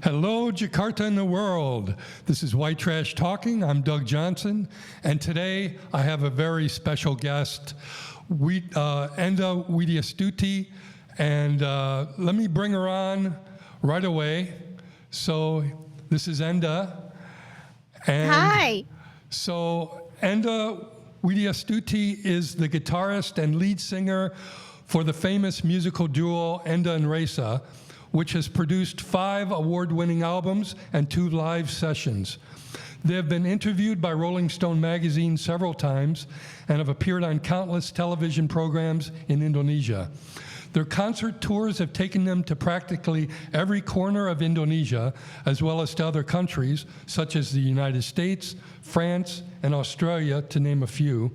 Hello, Jakarta and the world. This is White Trash Talking. I'm Doug Johnson, and today I have a very special guest, Endah Widiastuti, and let me bring her on right away. So this is Endah, and Hi. so Endah Widiastuti is the guitarist and lead singer for the famous musical duo Endah N Rhesa, which has produced 5 award-winning albums and 2 live sessions. They have been interviewed by Rolling Stone magazine several times and have appeared on countless television programs in Indonesia. Their concert tours have taken them to practically every corner of Indonesia, as well as to other countries, such as the United States, France, and Australia, to name a few.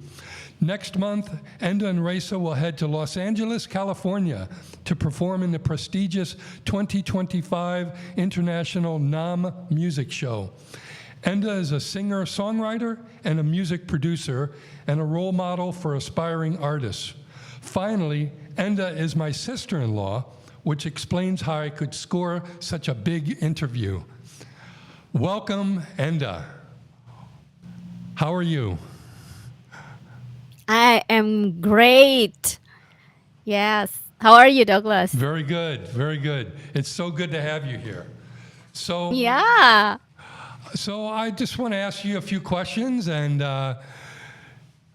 Next month, Endah N Rhesa will head to Los Angeles, California to perform in the prestigious 2025 International NAMM Music Show. Endah is a singer-songwriter and a music producer and a role model for aspiring artists. Finally, Endah is my sister-in-law, which explains how I could score such a big interview. Welcome, Endah. How are you? I am great. Yes. How are you, Douglas? Very good, very good. It's so good to have you here. So, Yeah. so I just want to ask you a few questions, and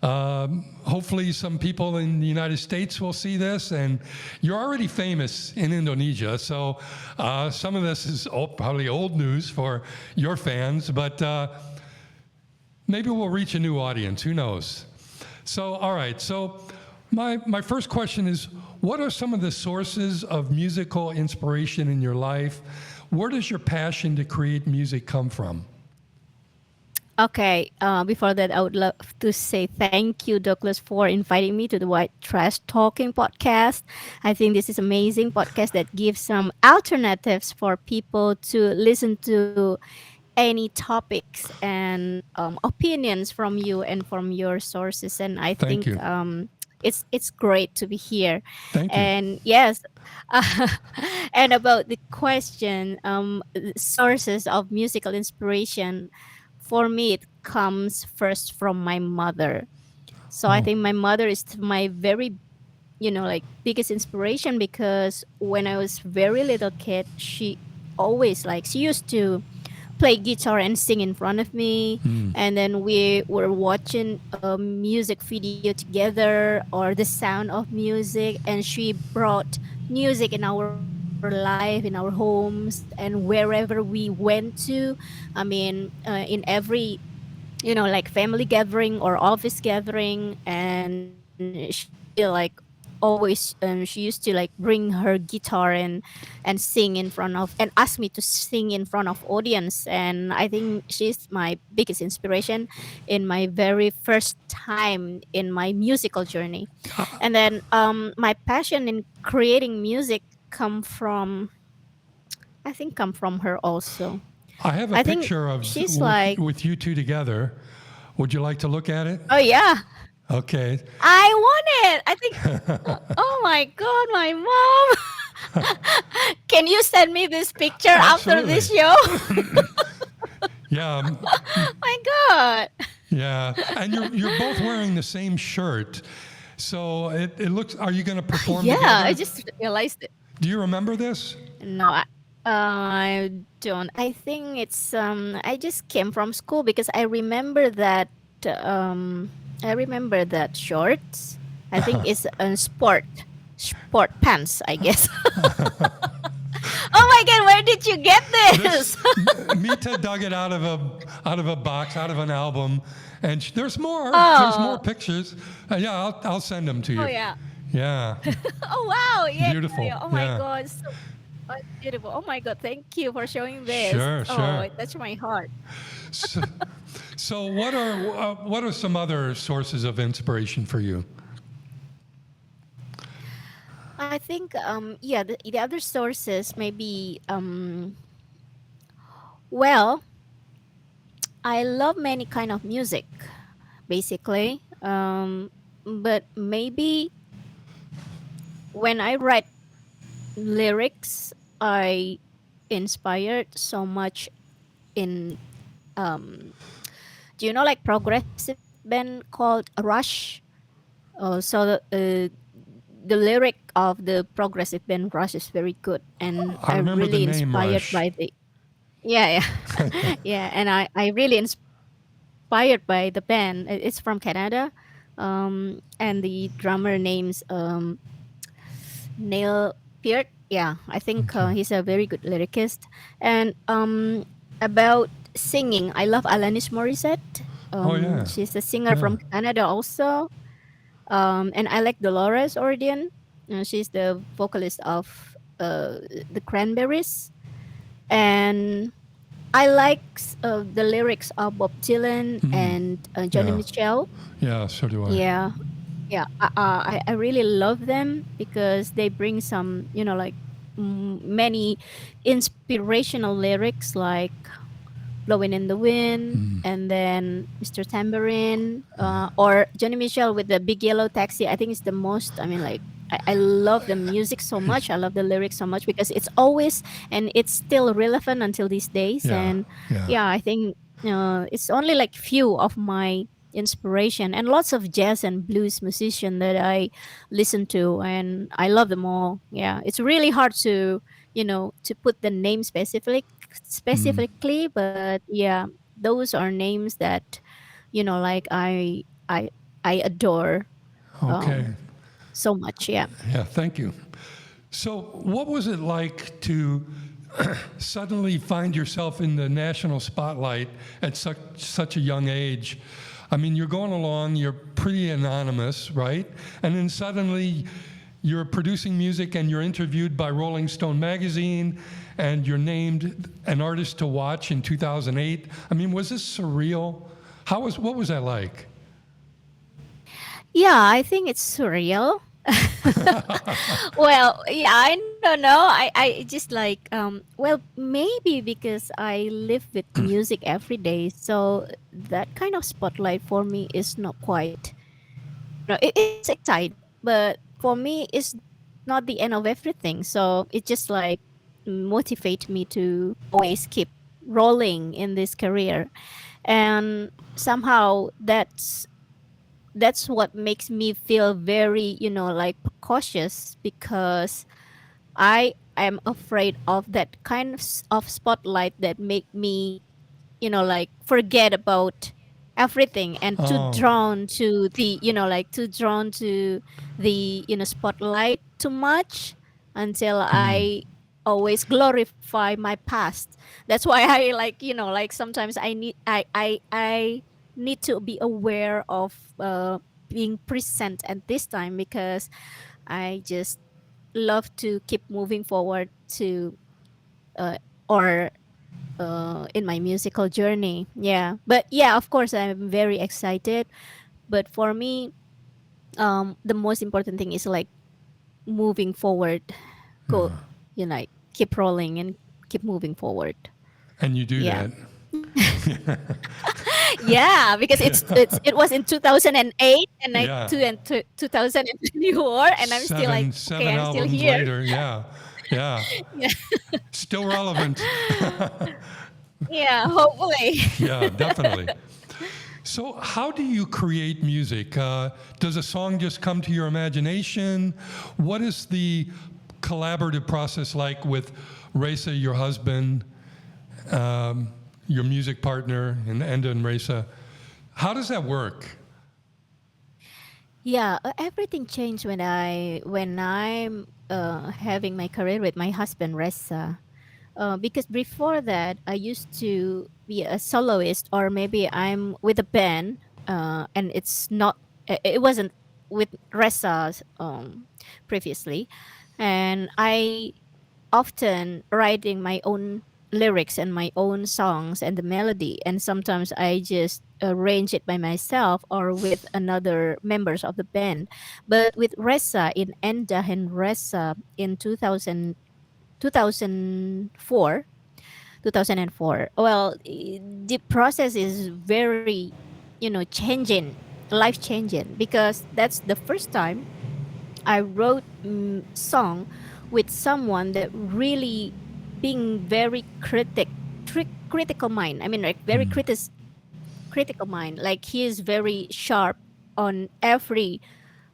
hopefully some people in the United States will see this. And you're already famous in Indonesia, so some of this is probably old news for your fans, but maybe we'll reach a new audience, who knows? So, all right, so my first question is, what are some of the sources of musical inspiration in your life? Where does your passion to create music come from? Okay. Before that, I would love to say thank you, Douglas, for inviting me to the White Trash Talking podcast. I think this is amazing podcast that gives some alternatives for people to listen to any topics and opinions from you and from your sources. And I Thank think you. it's great to be here. Thank you. And yes, and about the question, sources of musical inspiration, for me it comes first from my mother. So I Oh, think my mother is my very like biggest inspiration, because when I was very little kid, she used to play guitar and sing in front of me, and then we were watching a music video together, or the sound of music, and she brought music in our life, in our homes, and wherever we went to. I mean, in every like family gathering or office gathering, and she always she used to like bring her guitar and sing in front of, and ask me to sing in front of audience. And I think she's my biggest inspiration in my very first time in my musical journey. And then my passion in creating music come from, I think, come from her also. I have a I think picture of she's like, with you two together. Would you like to look at it? oh yeah, Okay. I want it. I think, oh my God, my mom. Can you send me this picture after this Absolutely. show? Yeah, My God. yeah. And you're both wearing the same shirt. So it looks, are you going to perform Yeah, I together? just realized it. Do you remember this? No, I don't. I think it's I just came from school, because I remember that shorts. I think it's a sport pants, I guess. Oh my God, where did you get This this? Mita dug it out of a box, out of an album, and there's more. There's more Oh, pictures. Yeah, I'll send them to oh you. yeah. Yeah, Oh wow, yeah, yeah, beautiful. yeah. Oh my Yeah, God, so beautiful. Oh my God, thank you for showing this. sure, Oh, sure. it touched my heart. So, so what are some other sources of inspiration for you? I think yeah, the other sources maybe well, I love many kind of music basically. But maybe when I write lyrics, I inspired so much in do you know like progressive band called Rush? The lyric of the progressive band Rush is very good, and I I remember the really name inspired Rush. by the yeah, yeah. Yeah, and I really inspired by the band. It's from Canada, and the drummer name's Neil Peart. Yeah, I think Okay. he's a very good lyricist. And about singing, I love Alanis Morissette. Oh yeah, She's a singer yeah. from Canada also. And I like Dolores O'Riordan. She's the vocalist of the Cranberries. And I like the lyrics of Bob Dylan and Johnny Yeah, Mitchell. yeah. So do I. Yeah, yeah. I really love them because they bring some, like many inspirational lyrics like Blowing in the Wind, and then Mr. Tambourine, or Johnny Mitchell with the Big Yellow Taxi. I think it's the most, I mean, like, I love the music so much. I love the lyrics so much because it's always, and it's still relevant until these days. Yeah, And yeah. yeah, I think it's only like few of my inspiration, and lots of jazz and blues musician that I listen to, and I love them all. Yeah, it's really hard to, to put the name specifically, but yeah, those are names that, like I I adore Okay. um so much. Yeah. Yeah. Thank you. So, what was it like to suddenly find yourself in the national spotlight at such a young age? I mean, you're going along, you're pretty anonymous, right? And then suddenly you're producing music and you're interviewed by Rolling Stone magazine and you're named an artist to watch in 2008. I mean, was this surreal? What was that like? Yeah, I think it's surreal. Well, yeah, I don't know. I just like well, maybe because I live with music every day, so that kind of spotlight for me is not quite, it's exciting, but for me it's not the end of everything. So it just like motivate me to always keep rolling in this career. And somehow that's what makes me feel very, like cautious, because I am afraid of that kind of spotlight that make me, like forget about everything, and too Oh, drawn to the, too drawn to the, spotlight too much, until I always glorify my past. That's why I like, like sometimes I need to be aware of being present at this time, because I just love to keep moving forward to or in my musical journey. Yeah. But yeah, of course, I'm very excited. But for me, the most important thing is like moving forward, go, like keep rolling and keep moving forward. and you do Yeah. that. Yeah, because it was in 2008, and I Yeah. two and 2024, and I'm still like, okay, Seven I'm still albums here. later. Yeah. Yeah. Yeah. Still relevant. Yeah, hopefully. Yeah, definitely. So, how do you create music? Does a song just come to your imagination? What is the collaborative process like with Rhesa, your husband, your music partner, and Endah N Rhesa? How does that work? Yeah, everything changed when I'm having my career with my husband Ressa. Because before that, I used to be a soloist, or maybe I'm with a band, and it wasn't with Ressa previously, and I often writing my own lyrics and my own songs and the melody, and sometimes I just arrange it by myself or with another members of the band. But with Ressa in Endah N Rhesa in 2004, 2004, well, the process is very, changing, life changing, because that's the first time I wrote song with someone that really being very critical mind. I mean, like very critical mind. Like he is very sharp on every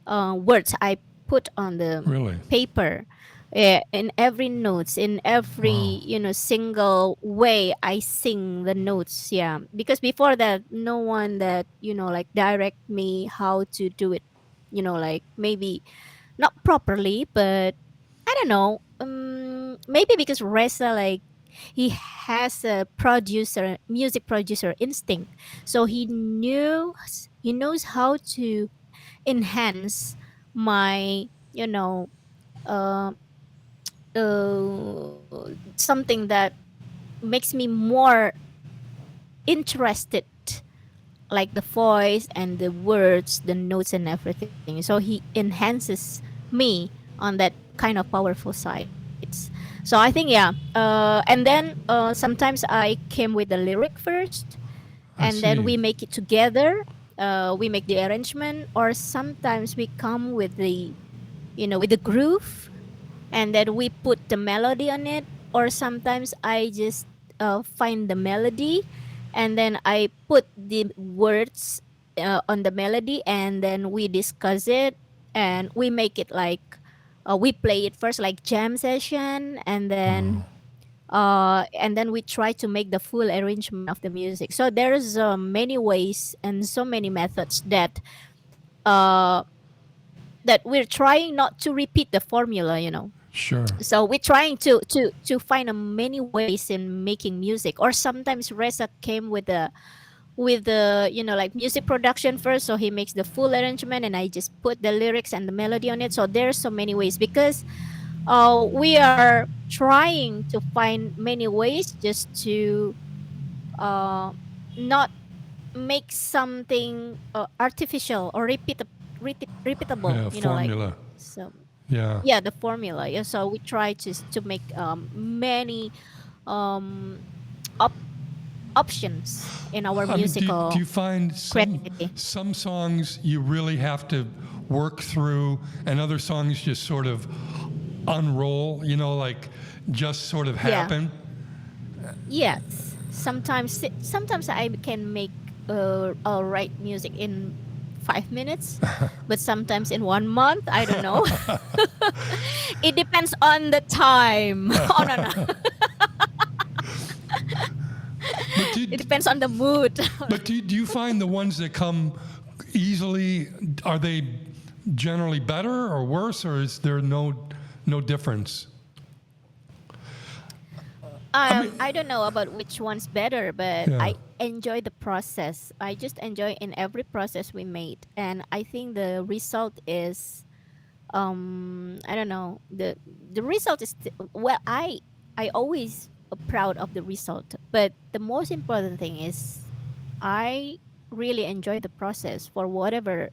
words I put on the Really? paper, in every notes, in every Wow. single way I sing the notes. Yeah, because before that, no one that like direct me how to do it. Like maybe not properly, but I don't know. Maybe because Reza, like, he has a music producer instinct, so he knows how to enhance my uh, something that makes me more interested, like the voice and the words, the notes and everything. So he enhances me on that kind of powerful sides. So I think, yeah. And then sometimes I came with the lyric first, I and then see. we make it together. We make the arrangement, or sometimes we come with the groove, and then we put the melody on it. Or sometimes I just find the melody, and then I put the words on the melody, and then we discuss it, and we make it like, we play it first like jam session, and then we try to make the full arrangement of the music. So there's many ways and so many methods uh, that we're trying not to repeat the formula. Sure. So we're trying to find many ways in making music. Or sometimes Reza came with the like music production first, so he makes the full arrangement, and I just put the lyrics and the melody on it. So there's so many ways, because we are trying to find many ways just to uh, not make something artificial or repeatable, Yeah, like. formula. So Yeah. yeah, the formula. Yeah, so we try to make many um op- options in our I mean, do musical you find creativity. some songs you really have to work through, and other songs just sort of unroll? Like just sort of Yeah. happen. Yes. Sometimes I can make write music in 5 minutes, but sometimes in 1 month. I don't know. It depends on the time. Oh, no, no. But do, It depends on the mood. do you find the ones that come easily, are they generally better or worse, or is there no difference? I mean, I don't know about which one's better, but yeah. I enjoy the process. I just enjoy in every process we made, and I think the result is, I don't know, the result is well, I always proud of the result, but the most important thing is I really enjoy the process for whatever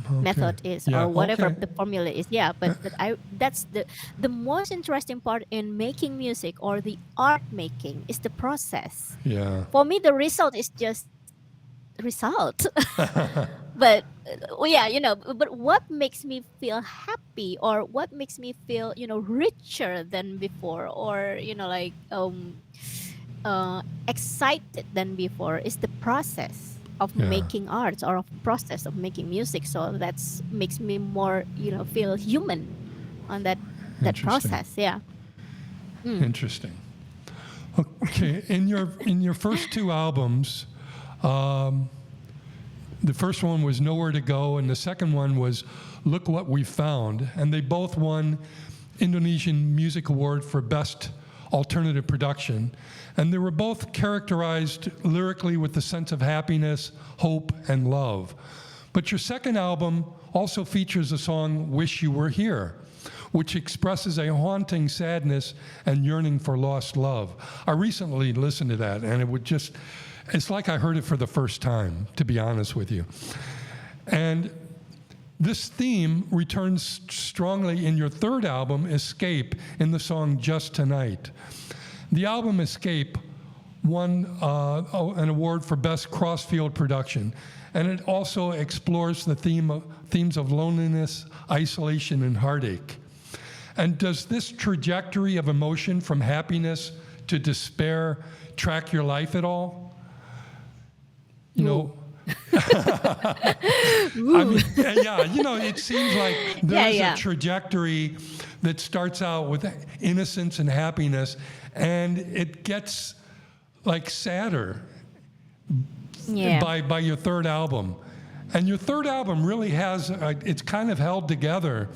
Okay. method is, or Yeah. whatever Okay. the formula is. Yeah, but I that's the most interesting part in making music, or the art making, is the process. Yeah. For me, the result is just result. But well, yeah, but what makes me feel happy, or what makes me feel richer than before, or like excited than before, is the process of Yeah. making art, or of process of making music. So that's makes me more feel human on that Interesting. process. Yeah. Mm. Interesting. Okay. In your first two albums, um, the first one was Nowhere to Go, and the second one was Look What We Found, and they both won Indonesian Music Award for Best Alternative Production, and they were both characterized lyrically with the sense of happiness, hope, and love. But your second album also features the song Wish You Were Here, which expresses a haunting sadness and yearning for lost love. I recently listened to that, and it's like I heard it for the first time, to be honest with you. And this theme returns strongly in your third album, Escape, in the song Just Tonight. The album Escape won an award for Best Crossfield Production, and it also explores the themes of loneliness, isolation, and heartache. And does this trajectory of emotion from happiness to despair track your life at all? You know, I mean, yeah, you know, it seems like there's a trajectory that starts out with innocence and happiness, and it gets like sadder by your third album. And your third album really has, it's kind of held together.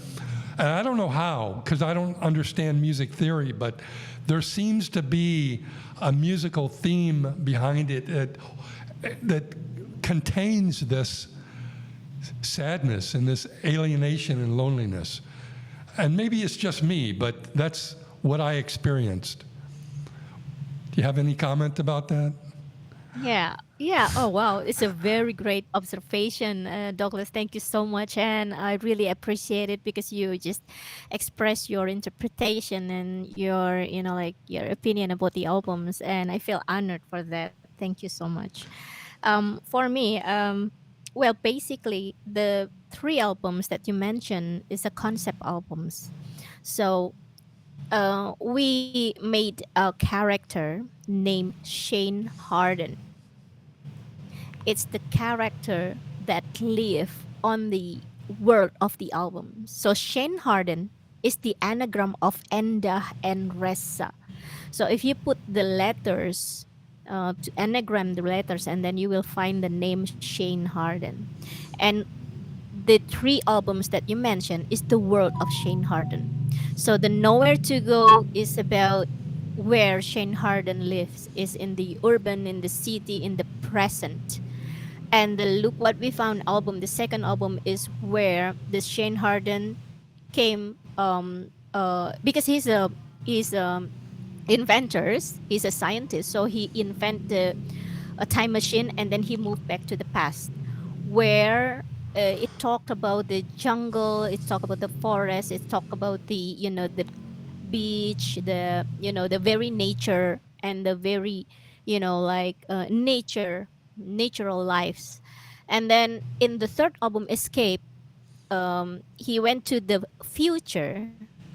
And I don't know how, because I don't understand music theory, but there seems to be a musical theme behind it that contains this sadness and this alienation and loneliness. And maybe it's just me, but that's what I experienced. Do you have any comment about that? Yeah. Oh, wow. It's a very great observation, Douglas. Thank you so much. And I really appreciate it because you just express your interpretation and your, like your opinion about the albums. And I feel honored for that. Thank you so much. For me, well, basically, the three albums that you mentioned is a concept albums. So we made a character named Shane Harden. It's the character that live on the world of the album. So Shane Harden is the anagram of Endah N Rhesa. So if you put the letters to anagram the letters, and then you will find the name Shane Harden. And the three albums that you mentioned is the world of Shane Harden. So the Nowhere to Go is about where Shane Harden lives, is in the urban, in the city, in the present. And the Look What We Found album, the second album, is where the Shane Harden came because he's inventors, he's a scientist, so he invented a time machine, and then he moved back to the past, where it talked about the jungle, it talked about the forest, it talked about the the beach, the very nature, and the very like natural lives. And then in the third album, Escape, he went to the future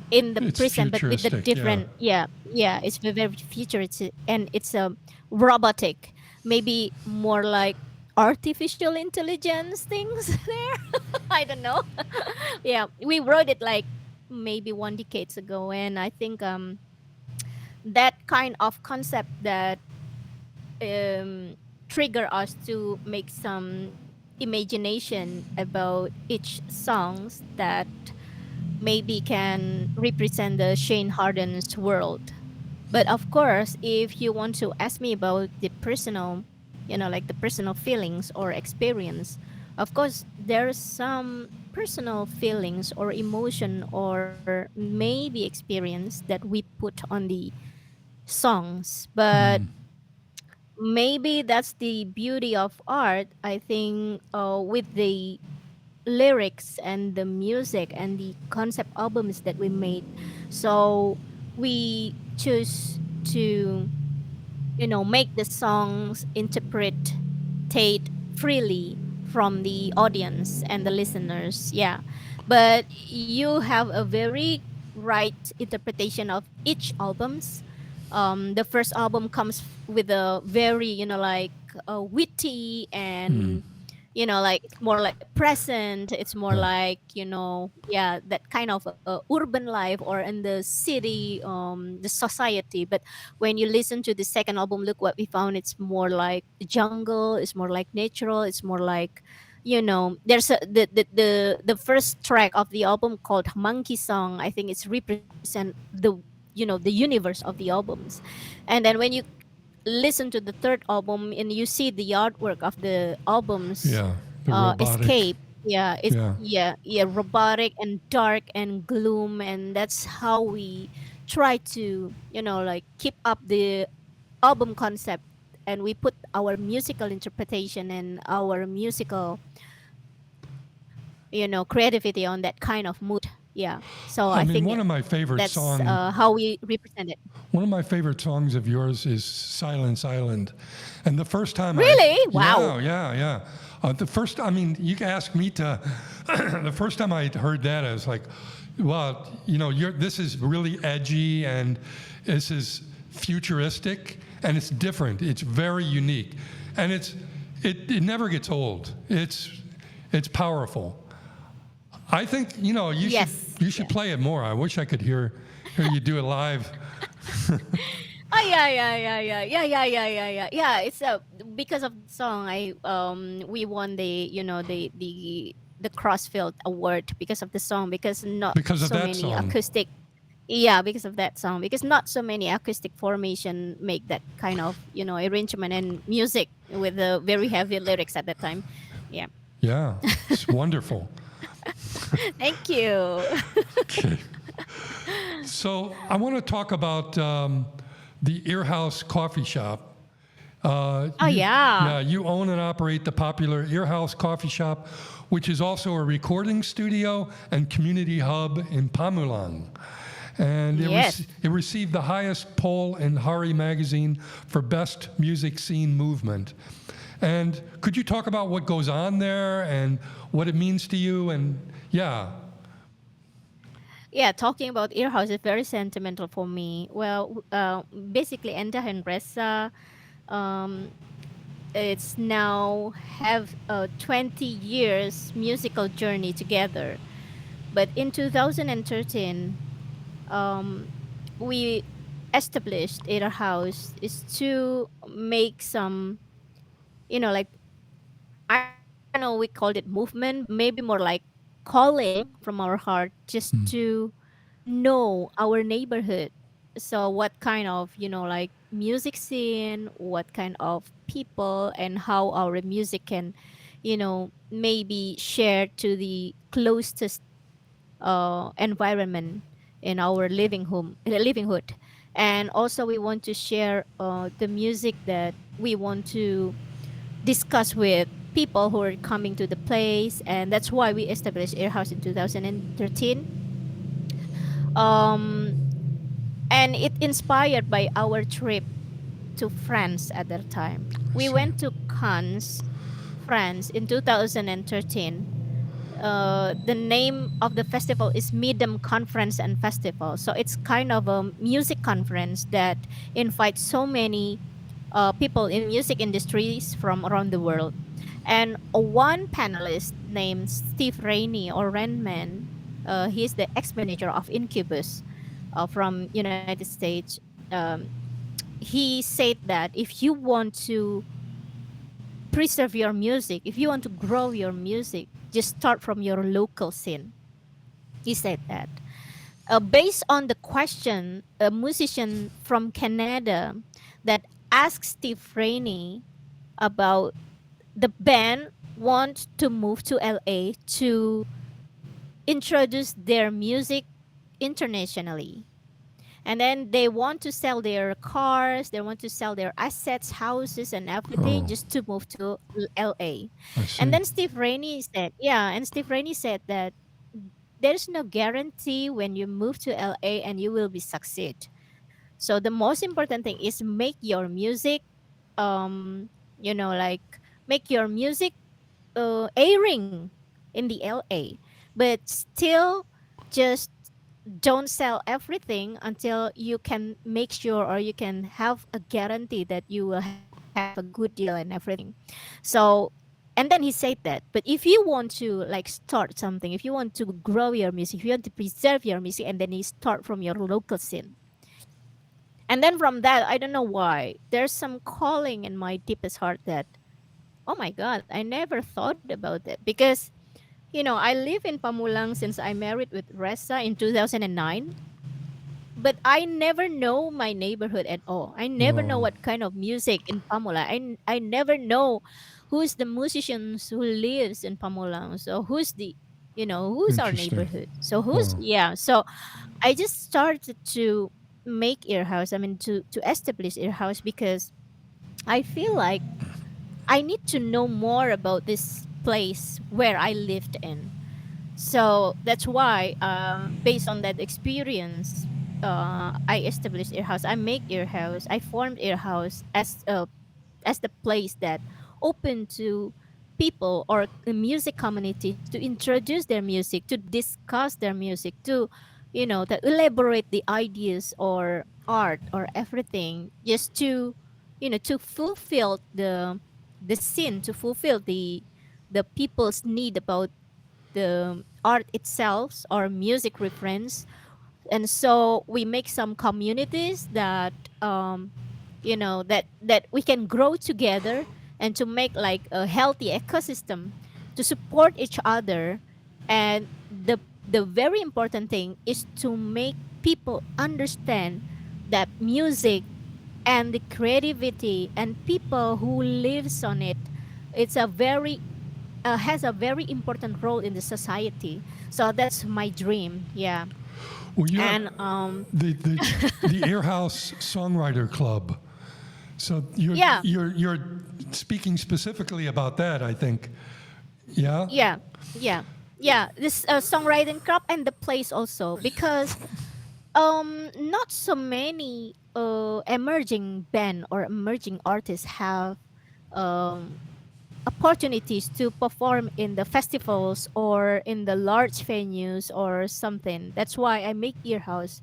in the It's present, but with the futuristic, different, it's very futuristic, and it's a robotic, maybe more like artificial intelligence things there. I don't know. Yeah, we wrote it like maybe 1 decade ago, and I think that kind of concept that trigger us to make some imagination about each songs that maybe can represent the Shane Harden's world. But of course, if you want to ask me about the personal, like the personal feelings or experience, of course, there's some personal feelings or emotion or maybe experience that we put on the songs. But maybe that's the beauty of art. I think with the lyrics and the music and the concept albums that we made, so we choose to make the songs interpretate freely from the audience and the listeners. Yeah, but you have a very right interpretation of each albums. The first album comes with a very like witty and like more like present. It's more like that kind of urban life or in the city, the society. But when you listen to the second album, Look What We Found, it's more like jungle, it's more like natural, it's more like there's the first track of the album called Monkey Song. I think it's represent the universe of the albums. And then when you listen to the third album and you see the artwork of the albums, the robotic. Escape, it's Yeah. robotic and dark and gloom, and that's how we try to like keep up the album concept, and we put our musical interpretation and our musical creativity on that kind of mood. So I mean, think one of my favorite that's songs. how we represent it. One of my favorite songs of yours is Silence Island. And the first time Really? Wow. Yeah. The first, I mean, you can ask me to, the first time I heard that, I was like, well, this is really edgy and this is futuristic and it's different. It's very unique, and it never gets old. It's powerful. I think Yes. you should Yeah. play it more. I wish I could hear you do it live. Oh yeah, yeah, yeah, yeah, yeah, yeah, yeah, yeah, yeah. Yeah, it's because of the song. We won the Crossfield Award because of the song, because not Because of so that many song. acoustic. Yeah, because of that song, because not so many acoustic formation make that kind of arrangement and music with the very heavy lyrics at that time. Yeah. Yeah, it's wonderful. Thank you. Okay. So I want to talk about the Ear House Coffee Shop. Oh yeah. Yeah, you own and operate the popular Ear House Coffee Shop, which is also a recording studio and community hub in Pamulang. And Yes. it received the highest poll in Hari magazine for best music scene movement. And could you talk about what goes on there and what it means to you? And yeah, Yeah, talking about Ear House is very sentimental for me. Well, basically, Endah and Resa, um, it's now have a 20 years musical journey together. But in 2013, um, we established Ear House is to make some, like, I don't know, we called it movement, maybe more like calling from our heart, just to know our neighborhood. So what kind of, like, music scene, what kind of people, and how our music can, maybe share to the closest environment in our living hood. And also we want to share the music that we want to discuss with people who are coming to the place, and that's why we established Air House in 2013. um and it inspired by our trip to France at that time. I We see. went to Cannes, France in 2013. The name of the festival is Midem Conference and Festival. So it's kind of a music conference that invites so many people in music industries from around the world. And one panelist named Steve Rainey or Renman, he's the ex-manager of Incubus from United States. Um, he said that if you want to preserve your music, if you want to grow your music, just start from your local scene. He said that. Based on the question, a musician from Canada that asked Steve Rainey about the band want to move to LA to introduce their music internationally. And then they want to sell their cars, they want to sell their assets, houses, and everything Oh, just to move to LA. I And see. then Steve Rainey said, yeah, and Steve Rainey said that there's no guarantee when you move to LA and you will be succeed. So the most important thing is make your music, like, make your music airing in the LA, but still just don't sell everything until you can make sure, or you can have a guarantee that you will have a good deal and everything. So, and then he said that, but if you want to, like, start something, if you want to grow your music, if you want to preserve your music, and then you start from your local scene. And then from that, I don't know why, there's some calling in my deepest heart that, oh my God, I never thought about that. Because I live in Pamulang since I married with Ressa in 2009, but I never know my neighborhood at all. I never know Oh, what kind of music in Pamulang. I never know who's the musicians who lives in Pamulang. So who's our interesting. neighborhood? So who's, Oh, yeah. So I just started to make Ear House. I mean, to establish Ear House because I feel like I need to know more about this place where I lived in. So that's why, based on that experience, I established Ear House. I make Ear House. I formed Ear House as the place that open to people or the music community to introduce their music, to discuss their music, to to elaborate the ideas or art or everything, just to to fulfill the scene, to fulfill the people's need about the art itself or music reference. And so we make some communities that that we can grow together, and to make like a healthy ecosystem to support each other. And the very important thing is to make people understand that music and the creativity and people who lives on it, it's a very has a very important role in the society. So that's my dream. Yeah. Well, you have And the Ear House Songwriter Club. So yeah, you're speaking specifically about that, I think. Yeah. yeah, yeah, yeah. This songwriting club and the place also, because not so many emerging band or emerging artists have um opportunities to perform in the festivals or in the large venues or something. That's why I make Earhouse,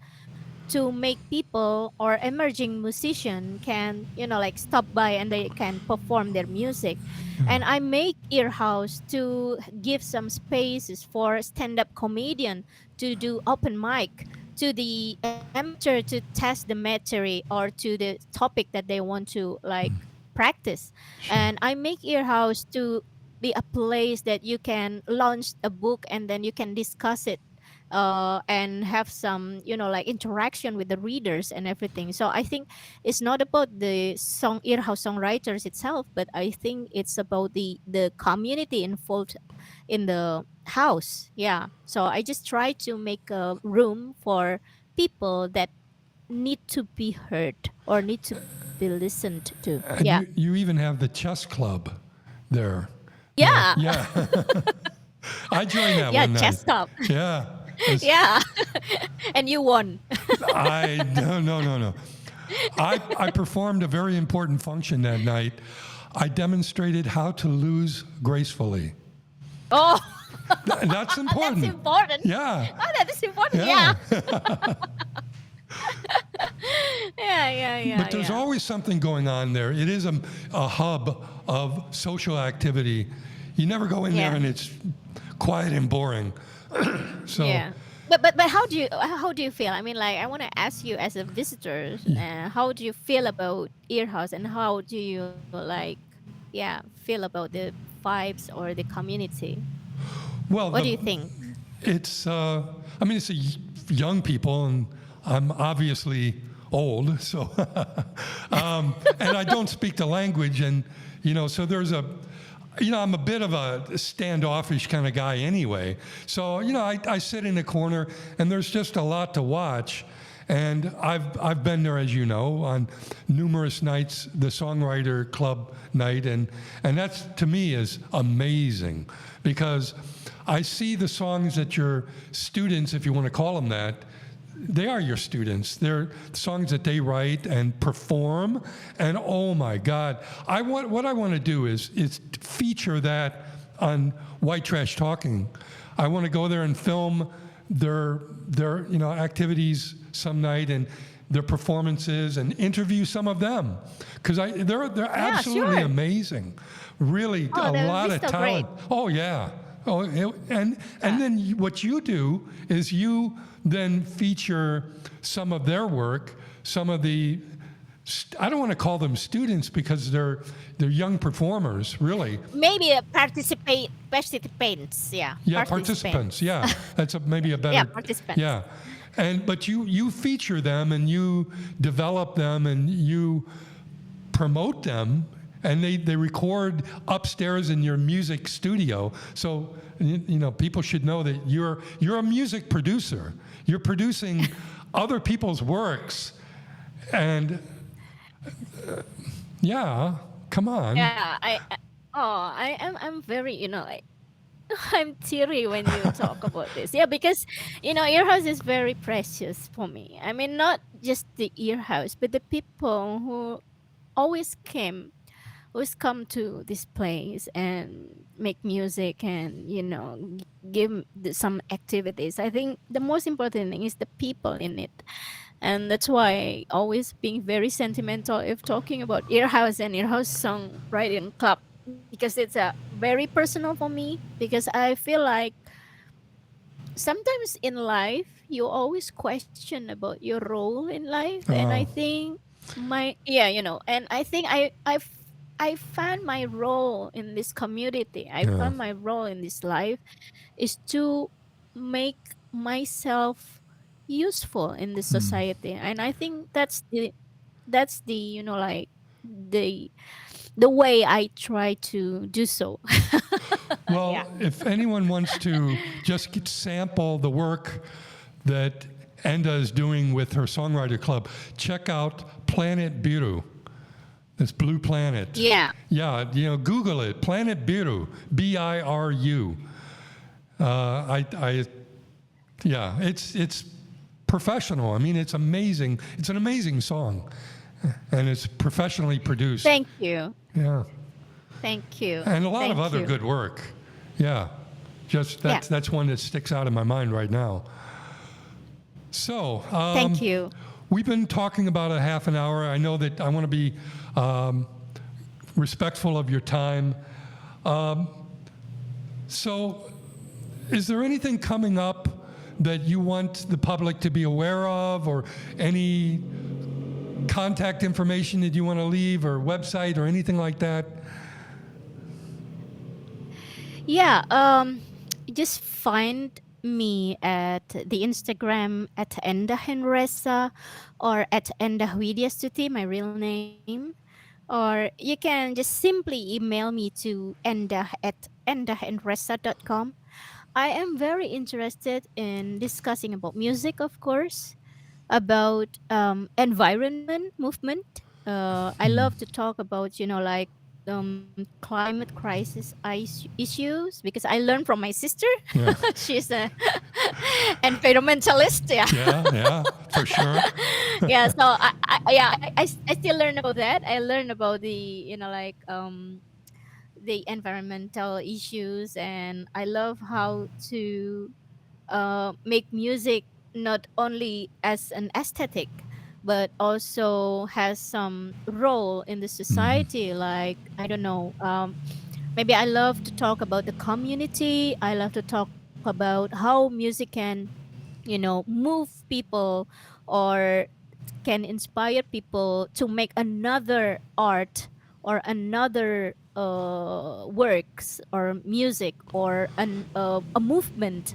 to make people or emerging musician can like stop by and they can perform their music. And I make Earhouse to give some spaces for stand-up comedian to do open mic, to the amateur to test the material or to the topic that they want to like practice. Sure. And I make Earhouse to be a place that you can launch a book and then you can discuss it, and have some like interaction with the readers and everything. So I think it's not about the song Earhouse songwriters itself, but I think it's about the community involved in the house. Yeah. So I just try to make a room for people that need to be heard or need to be listened to. Yeah. And you even have the chess club there. Yeah. Yeah. I joined that Yeah, one night. chess top. Yeah. It's- Yeah. And you won. no. I performed a very important function that night. I demonstrated how to lose gracefully. Oh, That's important. that's important. Yeah. Oh, that is important. Yeah. Yeah. Yeah. But there's always something going on there. It is a hub of social activity. You never go in there Yeah. and it's quiet and boring. So Yeah. But how do you feel? I mean, like, I want to ask you as a visitor, how do you feel about Earhouse, and how do you like, yeah, feel about the vibes or the community? well, What do you think? it's I mean it's young people, and I'm obviously old, so and I don't speak the language, and so there's I'm a bit of a standoffish kind of guy anyway. So, I sit in the corner and there's just a lot to watch. And I've been there, as you know, on numerous nights, the songwriter club night, and that's, to me, is amazing, because I see the songs that your students, if you want to call them that, they are your students. They're songs that they write and perform, and oh my God, what I want to do is feature that on White Trash Talking. I want to go there and film their activities some night and their performances, and interview some of them, because they're absolutely sure. amazing. Really, Oh, a they're lot of so talent. great. Oh yeah. Oh, and then what you do is you then feature some of their work, some of the, I don't want to call them students because they're young performers, really. Maybe participants. Yeah. Yeah, participants. Yeah, that's maybe a better. Yeah, participants. Yeah, but you feature them and you develop them and you promote them, and they record upstairs in your music studio. So people should know that you're a music producer. You're producing other people's works, and yeah, come on. Yeah. I'm very like, I'm teary when you talk about this. Yeah, because Earhouse is very precious for me. I mean, not just the Earhouse, but the people who always came always come to this place and make music and give some activities. I think the most important thing is the people in it, and that's why always being very sentimental if talking about earhouse and earhouse song right in club, because it's a very personal for me, because I feel like sometimes in life you always question about your role in life, and I Oh, think my yeah and I think I found my role in this community, I yeah. found my role in this life is to make myself useful in this society, and I think that's the like the the way I try to do so. Yeah. Well, if anyone wants to just sample the work that Endah is doing with her songwriter club, check out Planet Biru. This blue planet. Yeah. Yeah, Google it. Planet Biru, Biru. Yeah, it's professional. I mean, it's amazing. It's an amazing song, and it's professionally produced. Thank you. Yeah, Thank you. and a lot of Thank other you. good work. Yeah, just Yeah. that's one that sticks out in my mind right now. So, Thank you. we've been talking about a half an hour. I know that I want to be respectful of your time. So, is there anything coming up that you want the public to be aware of, or any contact information that you want to leave, or website, or anything like that? Yeah, just find me at the Instagram at Endah N Rhesa or at Endah Widiastuti, my real name. Or you can just simply email me to endah@endahnresa.com. I am very interested in discussing about music, of course, about environment movement. I love to talk about, like climate crisis issues, because I learned from my sister. Yeah, She's a environmentalist. Yeah. yeah, for sure. Yeah. So I still learn about that. I learn about the the environmental issues, and I love how to make music not only as an aesthetic, but also has some role in the society. Like, I don't know, maybe I love to talk about the community. I love to talk about how music can, move people, or can inspire people to make another art or another works or music or a movement.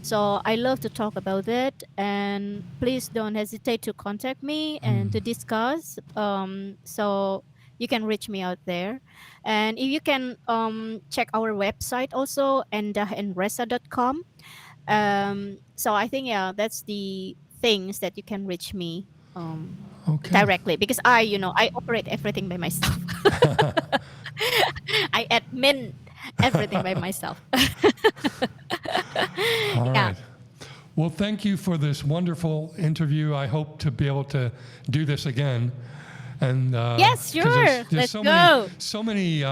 So I love to talk about it, and please don't hesitate to contact me and to discuss. So you can reach me out there, and if you can check our website also, endahnresa.com. So I think, yeah, that's the things that you can reach me Okay. directly, because I operate everything by myself. I admin everything by myself. All Yeah. right. Well, thank you for this wonderful interview. I hope to be able to do this again. And Yes, 'cause sure. there's Let's so go. many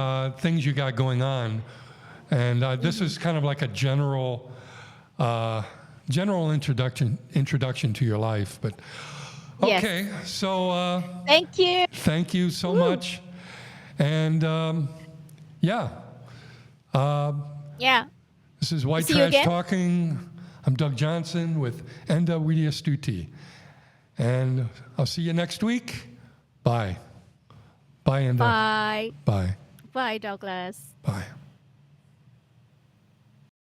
things you got going on, and this is kind of like a general introduction to your life. But Yes. okay, so Thank you. thank you so Woo. much, and yeah, Yeah. this is White See you Trash again. Talking. I'm Doug Johnson with Endah Widiastuti, and I'll see you next week. Bye. Bye, Endah. Bye. Bye. Bye, Douglas. Bye.